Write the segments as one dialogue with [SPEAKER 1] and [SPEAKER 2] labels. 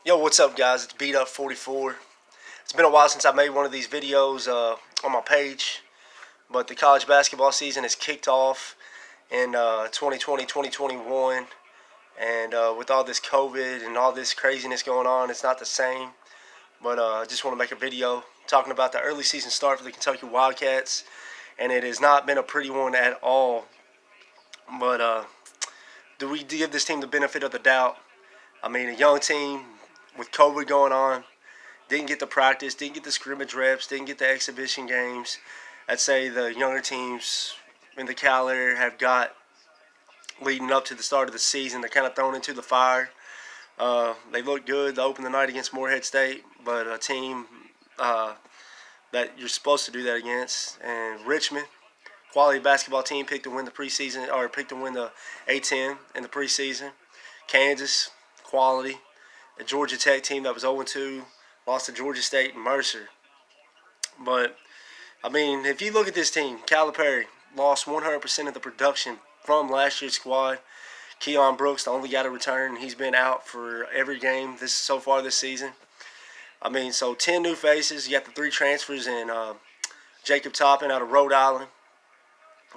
[SPEAKER 1] Yo, what's up, guys? It's Beat Up 44. It's been a while since I made one of these videos on my page, but the college basketball season has kicked off in 2020, 2021, and with all this COVID and all this craziness going on, it's not the same. But I just want to make a video talking about the early season start for the Kentucky Wildcats, and it has not been a pretty one at all. But do we give this team the benefit of the doubt? I mean, a young team with COVID going on, didn't get the practice, didn't get the scrimmage reps, didn't get the exhibition games. I'd say the younger teams in the Cal area have got leading up to the start of the season. They're kind of thrown into the fire. They look good to open the night against Morehead State, but a team that you're supposed to do that against. And Richmond, quality basketball team, picked to win the preseason, or picked to win the A-10 in the preseason. Kansas, quality. A Georgia Tech team that was 0-2, lost to Georgia State and Mercer. But, I mean, if you look at this team, Calipari lost 100% of the production from last year's squad. Keon Brooks, the only guy to return. He's been out for every game so far this season. I mean, so 10 new faces. You got the 3 transfers in Jacob Toppin out of Rhode Island,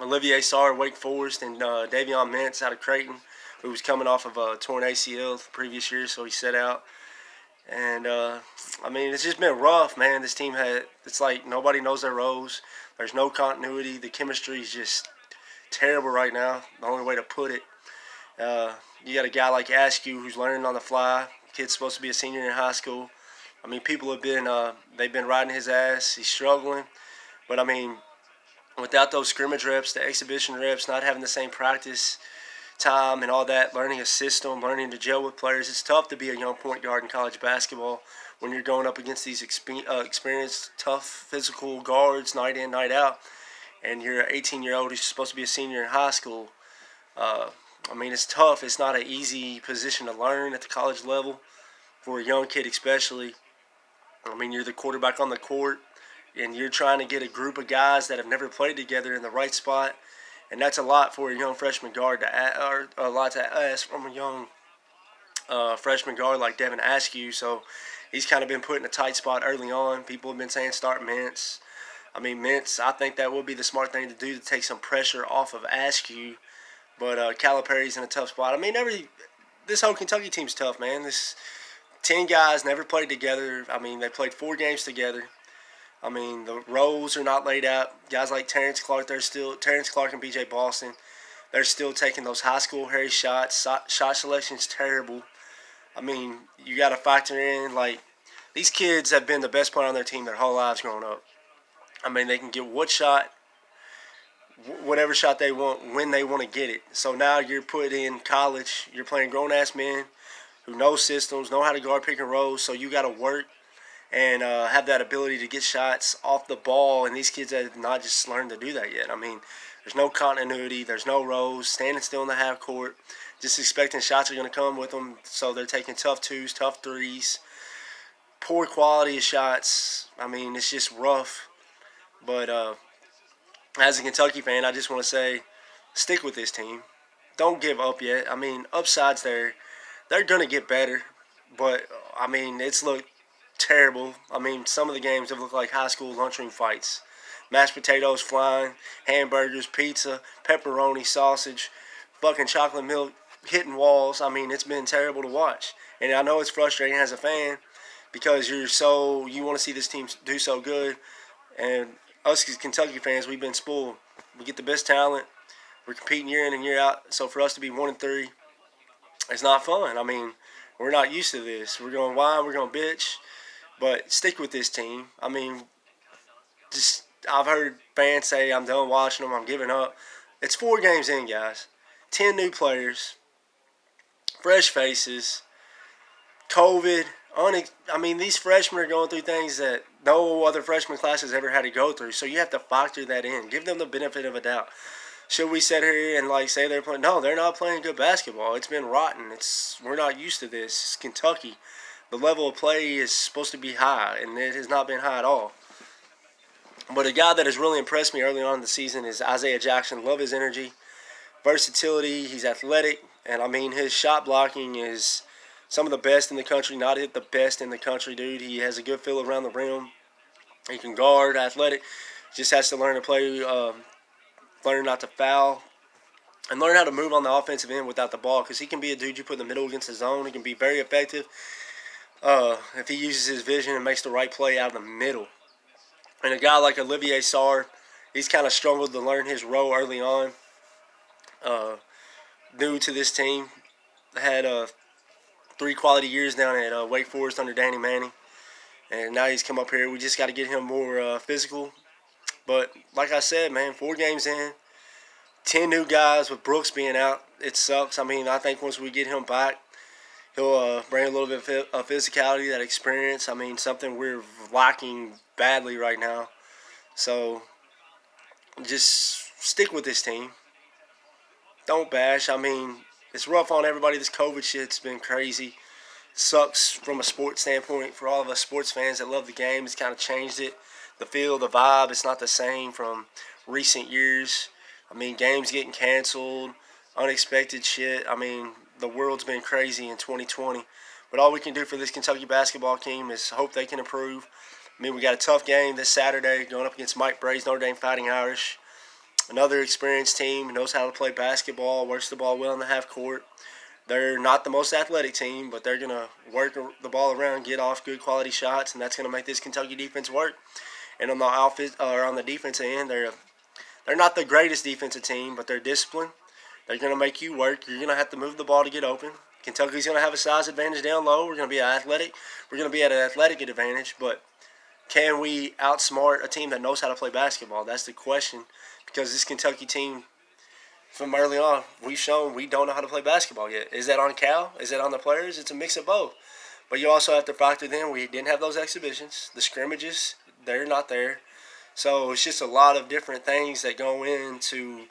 [SPEAKER 1] Olivier Sarr, Wake Forest, and Davion Mintz out of Creighton, who was coming off of a torn ACL the previous year, so he set out. And, I mean, it's just been rough, man. This team it's like nobody knows their roles. There's no continuity. The chemistry is just terrible right now, the only way to put it. You got a guy like Askew who's learning on the fly. Kid's supposed to be a senior in high school. I mean, people have been, they've been riding his ass. He's struggling. But, I mean, without those scrimmage reps, the exhibition reps, not having the same practice time and all that, learning a system, learning to gel with players. It's tough to be a young point guard in college basketball when you're going up against these experienced, tough, physical guards night in, night out, and you're an 18-year-old who's supposed to be a senior in high school. I mean, it's tough. It's not an easy position to learn at the college level for a young kid especially. I mean, you're the quarterback on the court, and you're trying to get a group of guys that have never played together in the right spot. And that's a lot for a young freshman guard or a lot to ask from a young freshman guard like Devin Askew. So he's kind of been put in a tight spot early on. People have been saying start Mintz. I mean, Mintz, I think that would be the smart thing to do to take some pressure off of Askew. But Calipari's in a tough spot. I mean, this whole Kentucky team's tough, man. This 10 guys never played together. I mean, they played 4 games together. I mean, the roles are not laid out. Guys like Terrence Clark and B.J. Boston, they're still taking those high school hairy shots. Shot selection's terrible. I mean, you got to factor in, like, these kids have been the best player on their team their whole lives growing up. I mean, they can get whatever shot they want, when they want to get it. So now you're put in college. You're playing grown-ass men who know systems, know how to guard pick and roll, so you got to work and have that ability to get shots off the ball, and these kids have not just learned to do that yet. I mean, there's no continuity, there's no rows, standing still in the half court, just expecting shots are going to come with them, so they're taking tough 2s, tough 3s, poor quality of shots. I mean, it's just rough. But as a Kentucky fan, I just want to say, stick with this team. Don't give up yet. I mean, upside's there. They're going to get better, but, I mean, it's looked terrible. I mean, some of the games have looked like high school lunchroom fights. Mashed potatoes flying, hamburgers, pizza, pepperoni, sausage, fucking chocolate milk hitting walls. I mean, it's been terrible to watch. And I know it's frustrating as a fan because you want to see this team do so good. And us as Kentucky fans, we've been spoiled. We get the best talent. We're competing year in and year out. So for us to be 1-3, it's not fun. I mean, we're not used to this. We're going to whine, we're going to bitch. But stick with this team. I mean, I've heard fans say, I'm done watching them, I'm giving up. It's 4 games in, guys. 10 new players, fresh faces, COVID. I mean, these freshmen are going through things that no other freshman class has ever had to go through. So you have to factor that in. Give them the benefit of a doubt. Should we sit here and say they're playing? No, they're not playing good basketball. It's been rotten. We're not used to this. It's Kentucky. The level of play is supposed to be high, and it has not been high at all. But a guy that has really impressed me early on in the season is Isaiah Jackson. Love his energy, versatility. He's athletic, and I mean his shot blocking is some of the best in the country, not the best in the country, dude. He has a good feel around the rim. He can guard, athletic. Just has to learn to play, learn not to foul, and learn how to move on the offensive end without the ball, because he can be a dude you put in the middle against the zone. He can be very effective if he uses his vision and makes the right play out of the middle. And a guy like Olivier Sarr, he's kind of struggled to learn his role early on. New to this team, had 3 quality years down at Wake Forest under Danny Manning, and now he's come up here. We just got to get him more physical. But like I said, man, 4 games in, 10 new guys with Brooks being out. It sucks. I mean, I think once we get him back, he'll bring a little bit of physicality, that experience. I mean, something we're lacking badly right now. So just stick with this team. Don't bash. I mean, it's rough on everybody. This COVID shit's been crazy. Sucks from a sports standpoint for all of us sports fans that love the game. It's kind of changed it. The feel, the vibe, it's not the same from recent years. I mean, games getting canceled, unexpected shit. I mean, the world's been crazy in 2020. But all we can do for this Kentucky basketball team is hope they can improve. I mean, we got a tough game this Saturday going up against Mike Bray's Notre Dame Fighting Irish. Another experienced team, knows how to play basketball, works the ball well in the half court. They're not the most athletic team, but they're going to work the ball around, get off good quality shots, and that's going to make this Kentucky defense work. And on the defensive end, they're not the greatest defensive team, but they're disciplined. They're going to make you work. You're going to have to move the ball to get open. Kentucky's going to have a size advantage down low. We're going to be athletic. We're going to be at an athletic advantage, but can we outsmart a team that knows how to play basketball? That's the question, because this Kentucky team, from early on, we've shown we don't know how to play basketball yet. Is that on Cal? Is that on the players? It's a mix of both. But you also have to factor in we didn't have those exhibitions. The scrimmages, they're not there. So it's just a lot of different things that go into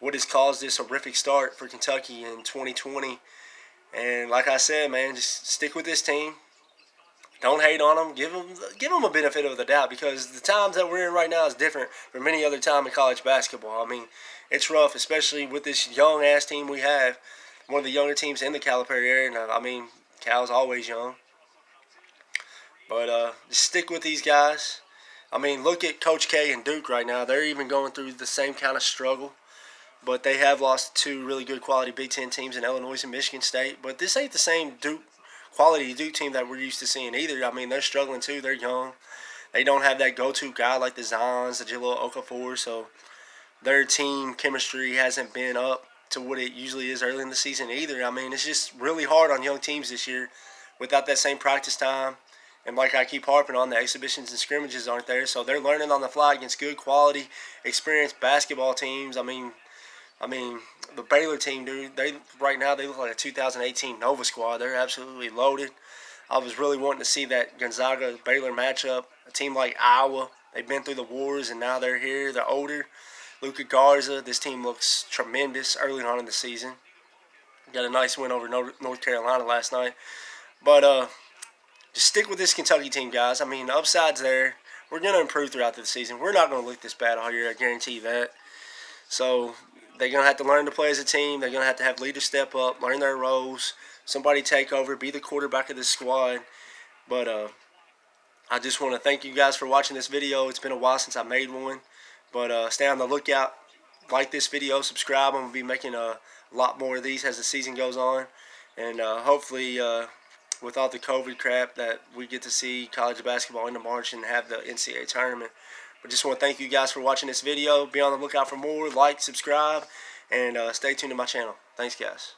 [SPEAKER 1] what has caused this horrific start for Kentucky in 2020. And like I said, man, just stick with this team. Don't hate on them. Give them a benefit of the doubt, because the times that we're in right now is different from any other time in college basketball. I mean, it's rough, especially with this young-ass team we have, one of the younger teams in the Calipari area. And I mean, Cal's always young. But just stick with these guys. I mean, look at Coach K and Duke right now. They're even going through the same kind of struggle. But they have lost 2 really good quality Big Ten teams in Illinois and Michigan State. But this ain't the same quality Duke team that we're used to seeing either. I mean, they're struggling too. They're young. They don't have that go-to guy like the Zons, the Jalil Okafor. So their team chemistry hasn't been up to what it usually is early in the season either. I mean, it's just really hard on young teams this year without that same practice time. And like I keep harping on, the exhibitions and scrimmages aren't there. So they're learning on the fly against good quality, experienced basketball teams. I mean, the Baylor team, dude, right now they look like a 2018 Nova squad. They're absolutely loaded. I was really wanting to see that Gonzaga-Baylor matchup. A team like Iowa, they've been through the wars, and now they're here. They're older. Luka Garza, this team looks tremendous early on in the season. Got a nice win over North Carolina last night. But just stick with this Kentucky team, guys. I mean, the upside's there. We're going to improve throughout the season. We're not going to look this bad all year, I guarantee you that. So they're going to have to learn to play as a team. They're going to have leaders step up, learn their roles, somebody take over, be the quarterback of this squad. But I just want to thank you guys for watching this video. It's been a while since I made one. But stay on the lookout. Like this video, subscribe. I'm going to be making a lot more of these as the season goes on. And hopefully with all the COVID crap that we get to see college basketball into March and have the NCAA tournament. But just want to thank you guys for watching this video. Be on the lookout for more. Like, subscribe, and stay tuned to my channel. Thanks, guys.